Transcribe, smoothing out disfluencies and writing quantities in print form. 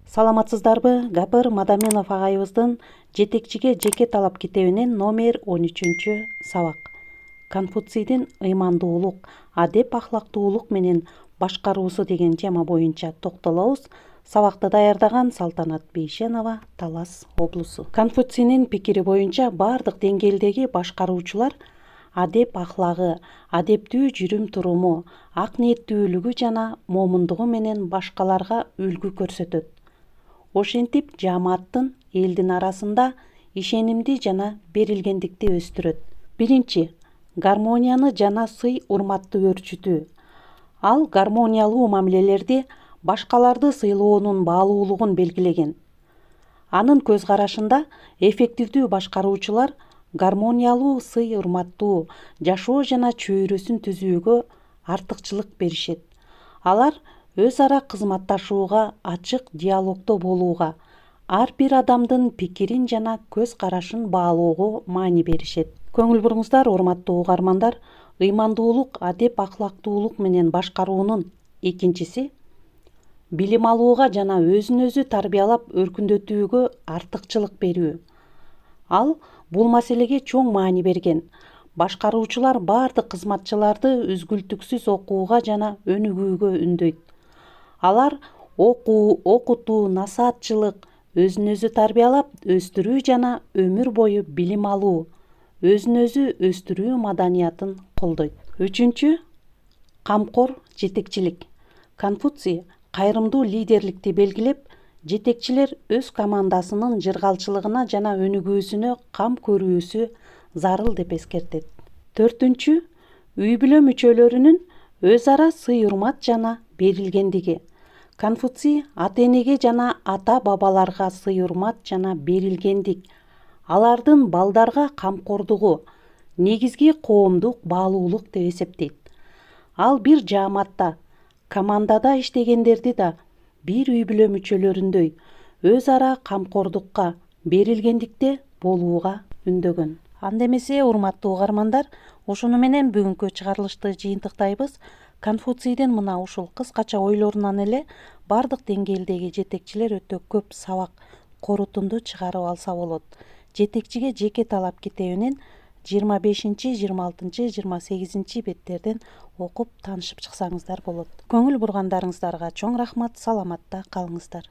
Саламатсыздарбы? Гапыр Мадаменов агайыбыздын жетекчиге жеке талап китебинин номер 13 сабак. Конфуцийдин ыймандуулук, адеп ахлактуулук менен башкаруусу деген тема боюнча токтолобуз. Сабакты даярдаган Салтанат Бейшенова, Талас облусу. Конфуцийдин пикири боюнча бардык деңгээлдеги башкаруучулар адеп ахлагы, адептүү жүрүм туруму, ак ниеттүүлүгү жана момундугу менен башкаларга үлгү көрсөтөт. Ошентип жамааттын элдин арасында ишенимди жана берилгендикти өстүрөт. Биринчи, гармонияны жана сый урматты өрчүтүү. Ал гармониялуу мамилелерди, башкаларды сыйлоонун баалуулугун белгилеген. Анын көз карашында эффективдүү башкаруучулар гармониялуу сый урматтуу жашоо жана чөйрөсүн түзүүгө артыкчылык беришет. Алар өз ара кызматташууга, ачык диалогдо болууга, ар бир адамдын пикирин жана көз карашын баалоого маани беришет. Көңүл буруңуздар, урматтуу угармандар, ыймандуулук, адеп ахлактуулук менен башкаруунун экинчиси билим алууга жана өзүн өзү тарбиялап өркүндөтүүгө артыкчылык берүү. Ал бул маселеге чоң маани берген. Башкаруучулар бардык кызматчыларды үзгүлтүксүз окууга жана өнүгүүгө үндөйт. Алар окуу, окутуу, насаатчылык, өзүн өзү тарбиялап өстүрүү жана өмүр бою билим алуу, өзүн өзү өстүрүү маданиятын колдойт. Үчүнчү, камкор жетекчилик. Конфуций кайрымдуу лидерликти белгилеп, жетекчилер өз командасынын жыргалчылыгына жана өнүгүүсүнө кам көрүүсү зарыл деп эскертет. Төртүнчү, үй бүлө мүчөлөрүнүн өз ара сый урмат жана берилгендиги. Конфуций ата-энеге жана ата-бабаларга сый урмат жана берилгендик, алардын балдарга камкордугу, негизги коомдук баалуулук деп эсептейт. Ал бир жааматта, командада иштегендерди да бир үй бүлө мүчөлөрүндөй өз ара камкордукка, берилгендикте болууга үндөгөн. Анда эмесе, урматтуу угармандар, ушуну менен бүгүнкү чыгарылышты жыйынтыктайбыз. Конфуцийдин мына ушул кыскача ойлорунан эле бардык деңгээлдеги жетекчилер өтө көп сабак, корутунду чыгарып алса болот. Жетекчиге жеке талап китебинин 25, 26, 28 беттерден окуп таанышып чыксаңыздар болот. Көңүл бургандарыңыздарга чоң рахмат, саламатта калыңыздар.